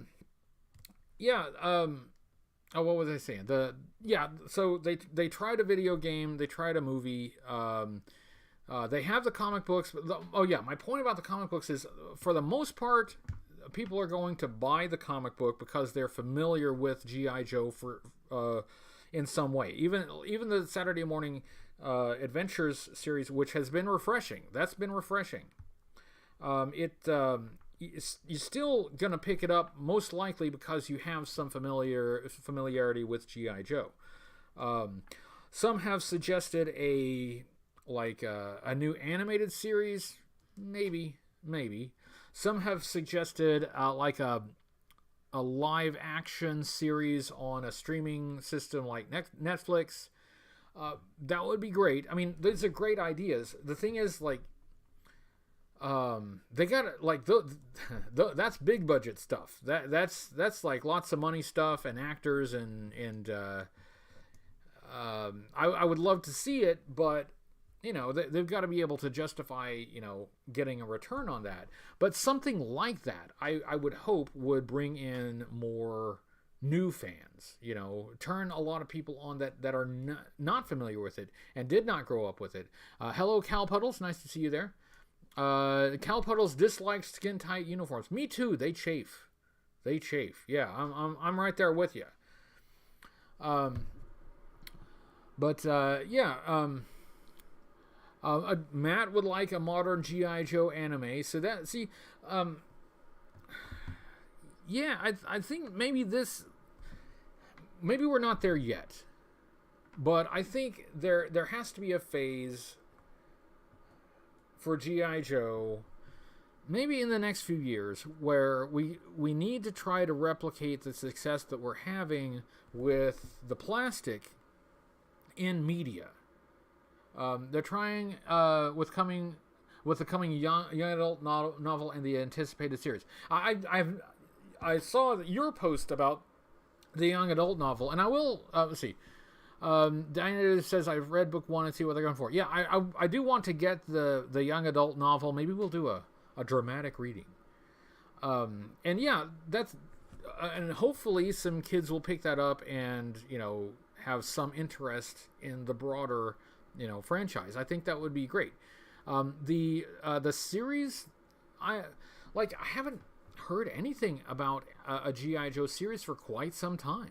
what was I saying? So they tried a video game. They tried a movie. They have the comic books. My point about the comic books is, for the most part, people are going to buy the comic book because they're familiar with G.I. Joe in some way. Even the Saturday Morning Adventures series, which has been refreshing. That's been refreshing. You're still going to pick it up, most likely, because you have some familiarity with G.I. Joe. Some have suggested a new animated series, maybe. Some have suggested a live action series on a streaming system like Netflix. That would be great. I mean, those are great ideas. The thing is, they got that's big budget stuff. That's like lots of money stuff and actors and I would love to see it, but they've got to be able to justify, getting a return on that. But something like that, I would hope, would bring in more new fans, turn a lot of people on that are not familiar with it and did not grow up with it. Hello, Cal Puddles. Nice to see you there. Cal Puddles dislikes skin-tight uniforms. Me too. They chafe. Yeah, I'm right there with you. Matt would like a modern G.I. Joe anime. So I think maybe we're not there yet. But I think there has to be a phase for G.I. Joe, maybe in the next few years, where we need to try to replicate the success that we're having with the plastic in media. They're trying with the coming young adult novel and the anticipated series. I saw your post about the young adult novel, and I will let's see. Diana says I've read book 1 and see what they're going for. Yeah, I do want to get the young adult novel. Maybe we'll do a dramatic reading. That's and hopefully some kids will pick that up and have some interest in the broader franchise. I think that would be great. The series, I haven't heard anything about a G.I. Joe series for quite some time.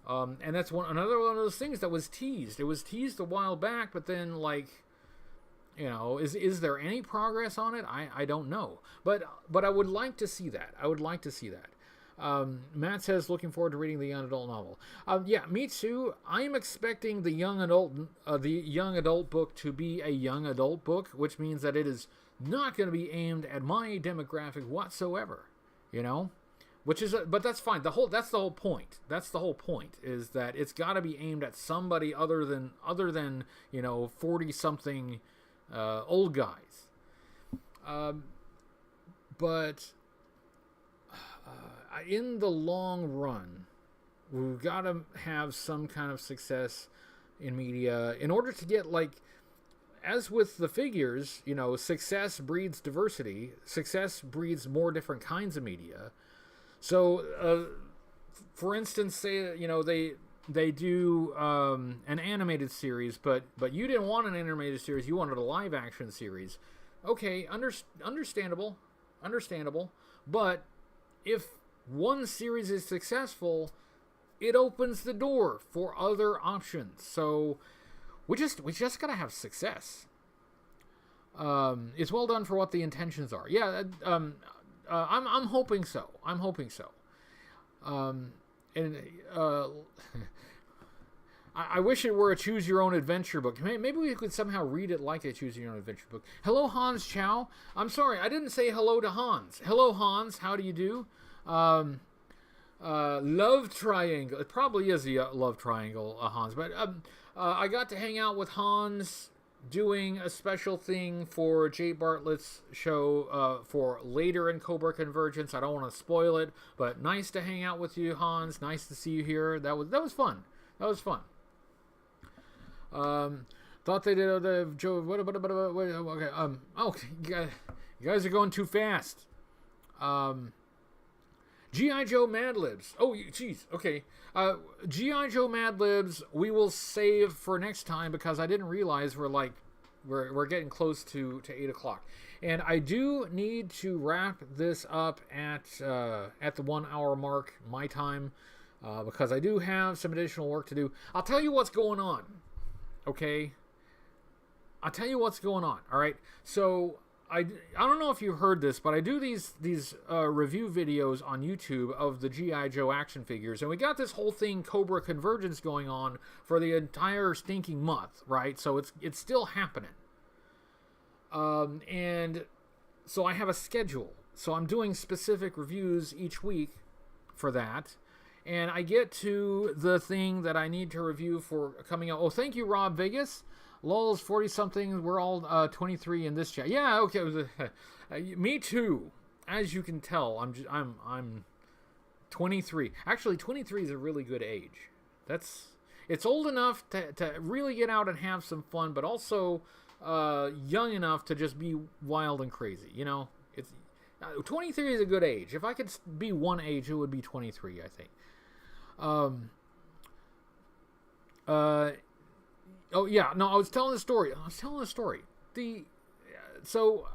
And that's another one of those things that was teased. It was teased a while back, but then is there any progress on it? I don't know. But I would like to see that. Matt says, looking forward to reading the young adult novel. Me too. I am expecting the young adult book to be a young adult book, which means that it is not going to be aimed at my demographic whatsoever. But that's fine. That's the whole point. That's the whole point, is that it's got to be aimed at somebody other than 40-something old guys. But in the long run, we've got to have some kind of success in media in order to get, as with the figures, success breeds diversity. Success breeds more different kinds of media. So, for instance, say, they do an animated series, but you didn't want an animated series, you wanted a live action series. Okay, understandable. But if one series is successful, it opens the door for other options. So we just gotta have success. It's well done for what the intentions are. Yeah. I'm hoping so. I'm hoping so. And I wish it were a choose your own adventure book. Maybe we could somehow read it like a choose your own adventure book. Hello, Hans Chow. I'm sorry, I didn't say hello to Hans. Hello, Hans. How do you do? Love triangle. It probably is a love triangle, Hans. But I got to hang out with Hans doing a special thing for Jay Bartlett's show for later in Cobra Convergence. I don't want to spoil it, but nice to hang out with you, Hans. Nice to see you here. That was fun. That was fun. Thought they did the Joe. Okay. Oh, you guys are going too fast. G.I. Joe Mad Libs. Oh, jeez. Okay. G.I. Joe Mad Libs we will save for next time because I didn't realize we're getting close to 8 o'clock. And I do need to wrap this up at the 1 hour mark, my time, because I do have some additional work to do. I'll tell you what's going on. Okay? I'll tell you what's going on. All right? So I don't know if you heard this, but I do these review videos on YouTube of the G.I. Joe action figures, and we got this whole thing, Cobra Convergence, going on for the entire stinking month, right? So it's still happening. And so I have a schedule. So I'm doing specific reviews each week for that. And I get to the thing that I need to review for coming out. Oh, thank you, Rob Vegas. Lul's 40-something. We're all 23 in this chat. Yeah, okay. Me too. As you can tell, I'm 23. Actually, 23 is a really good age. It's old enough to really get out and have some fun, but also young enough to just be wild and crazy. You know, 23 is a good age. If I could be one age, it would be 23. I think. Oh yeah, no, I was telling a story. So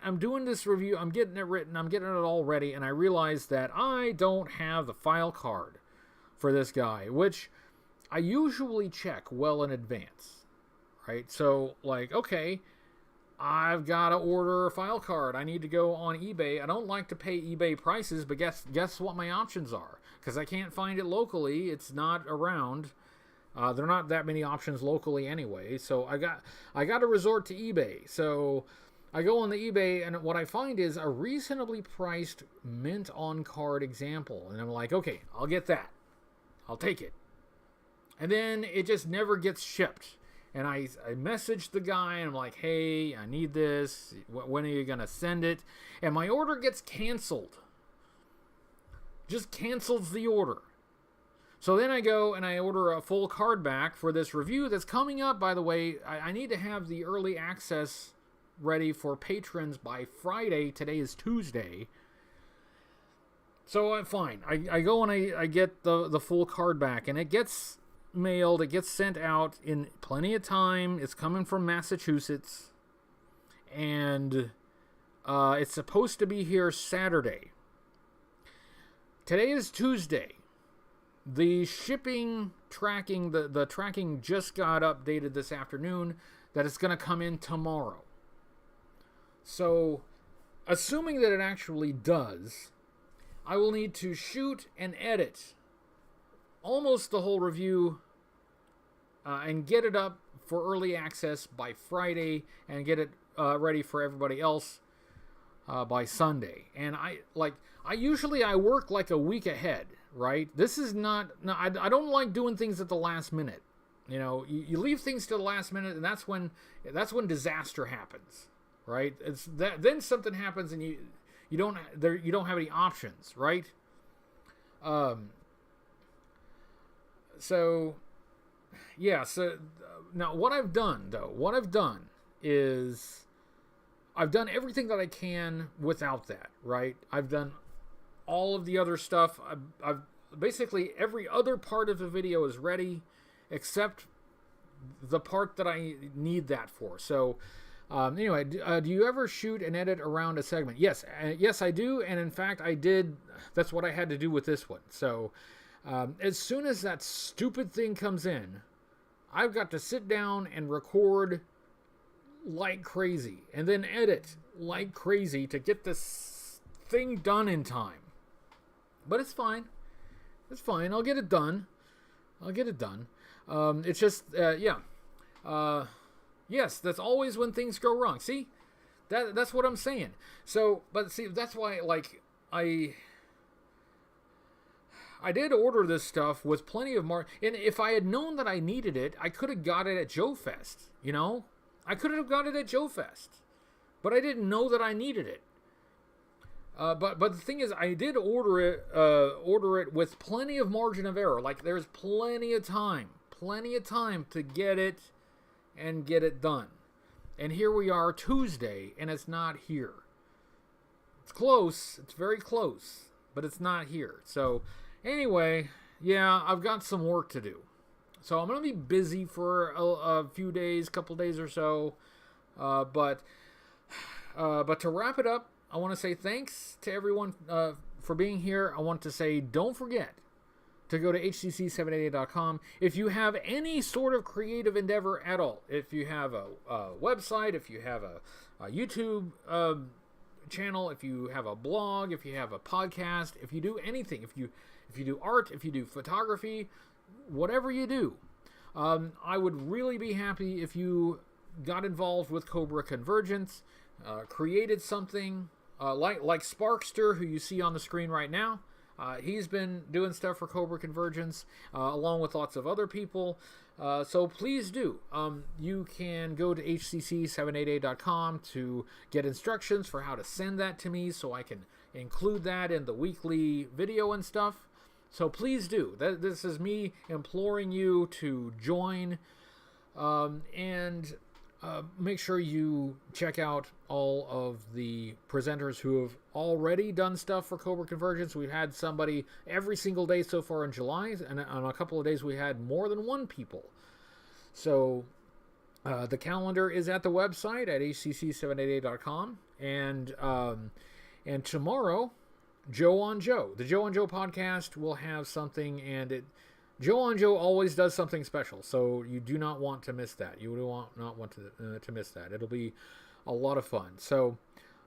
I'm doing this review. I'm getting it written. I'm getting it all ready, and I realized that I don't have the file card for this guy, which I usually check well in advance, right? So like, okay, I've got to order a file card. I need to go on eBay. I don't like to pay eBay prices, but guess what my options are? Because I can't find it locally. It's not around. There are not that many options locally anyway. So I got to resort to eBay. So I go on the eBay, and what I find is a reasonably priced mint on card example. And I'm like, okay, I'll get that. I'll take it. And then it just never gets shipped. And I messaged the guy, and I'm like, hey, I need this. When are you going to send it? And my order gets canceled. Just cancels the order. So then I go and I order a full card back for this review that's coming up, by the way. I need to have the early access ready for patrons by Friday. Today is Tuesday. So fine. I go and I get the full card back, and it gets mailed. It gets sent out in plenty of time. It's coming from Massachusetts. And it's supposed to be here Saturday. Today is Tuesday. The shipping tracking, the tracking just got updated this afternoon that it's going to come in tomorrow. So, assuming that it actually does, I will need to shoot and edit almost the whole review and get it up for early access by Friday and get it ready for everybody else by Sunday. And I usually work like a week ahead. Right? This is not... No, I don't like doing things at the last minute. You know, you leave things to the last minute, and that's when disaster happens. Right? It's that then something happens, and you don't have any options. Right? So yeah. So now what I've done is I've done everything that I can without that. Right? I've done all of the other stuff. I've basically every other part of the video is ready except the part that I need that for. So anyway, do you ever shoot and edit around a segment? Yes, I do. And in fact, I did. That's what I had to do with this one. So as soon as that stupid thing comes in, I've got to sit down and record like crazy and then edit like crazy to get this thing done in time. But it's fine. It's fine. I'll get it done. It's just, yes, that's always when things go wrong. See? That's what I'm saying. So, but see, that's why, like, I did order this stuff with plenty of and if I had known that I needed it, I could have got it at Joe Fest, you know? I could have got it at Joe Fest. But I didn't know that I needed it. But the thing is, I did order it with plenty of margin of error. Like, there's plenty of time to get it and get it done. And here we are, Tuesday, and it's not here. It's close. It's very close, but it's not here. So, anyway, yeah, I've got some work to do. So I'm going to be busy for a few days, couple days or so. But to wrap it up, I want to say thanks to everyone for being here. I want to say don't forget to go to HCC788.com. If you have any sort of creative endeavor at all, if you have a website, if you have a YouTube channel, if you have a blog, if you have a podcast, if you do anything, if you do art, if you do photography, whatever you do, I would really be happy if you got involved with Cobra Convergence, created something like Sparkster, who you see on the screen right now. He's been doing stuff for Cobra Convergence, along with lots of other people. So please do. You can go to HCC788.com to get instructions for how to send that to me so I can include that in the weekly video and stuff. So please do. This is me imploring you to join and make sure you check out all of the presenters who have already done stuff for Cobra Convergence. We've had somebody every single day so far in July, and on a couple of days we had more than one people. So the calendar is at the website at hcc788.com, and tomorrow, Joe on Joe, the Joe on Joe podcast will have something, and Joe on Joe always does something special, so you do not want to miss that. You do not want to miss that. It'll be a lot of fun. So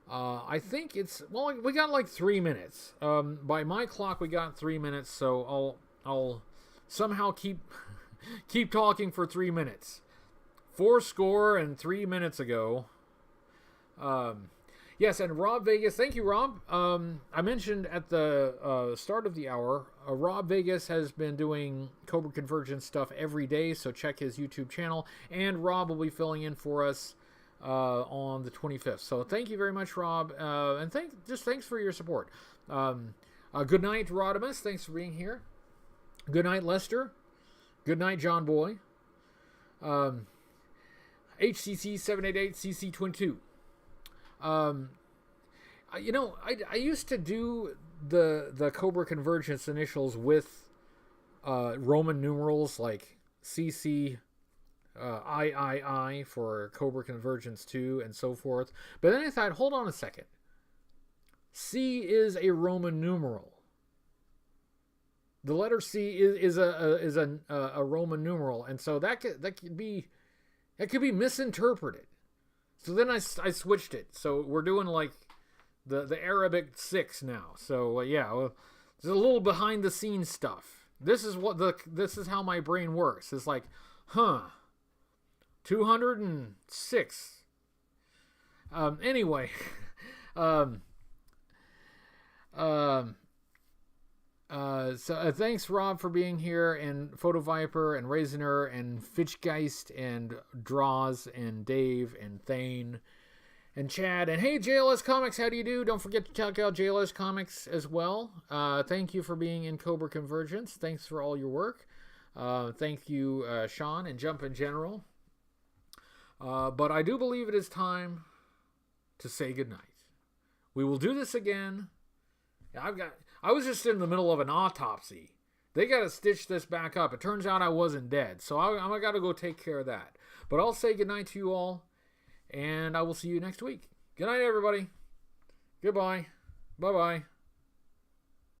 I think we got like 3 minutes. By my clock, we got 3 minutes, so I'll somehow keep talking for 3 minutes. 4:03 ago. Yes, and Rob Vegas, thank you, Rob. I mentioned at the start of the hour, Rob Vegas has been doing Cobra Convergence stuff every day, so check his YouTube channel, and Rob will be filling in for us on the 25th. So thank you very much, Rob, and thanks for your support. Good night, Rodimus. Thanks for being here. Good night, Lester. Good night, John Boy. HCC788 CC22. You know, I used to do the Cobra Convergence initials with Roman numerals like CC, III for Cobra Convergence 2 and so forth. But then I thought, hold on a second. C is a Roman numeral. The letter C is a Roman numeral, and so that could be misinterpreted. So then I switched it. So we're doing like the Arabic 6 now. So it's a little behind the scenes stuff. This is how my brain works. It's like, 206. Anyway, so thanks, Rob, for being here, and Photo Viper, and Raisener, and Fitchgeist, and Draws, and Dave, and Thane, and Chad, and hey, JLS Comics, how do you do? Don't forget to check out JLS Comics as well. Thank you for being in Cobra Convergence. Thanks for all your work. Thank you, Sean, and Jump in general. But I do believe it is time to say goodnight. We will do this again. I was just in the middle of an autopsy. They got to stitch this back up. It turns out I wasn't dead, so I got to go take care of that. But I'll say goodnight to you all, and I will see you next week. Good night, everybody. Goodbye. Bye-bye.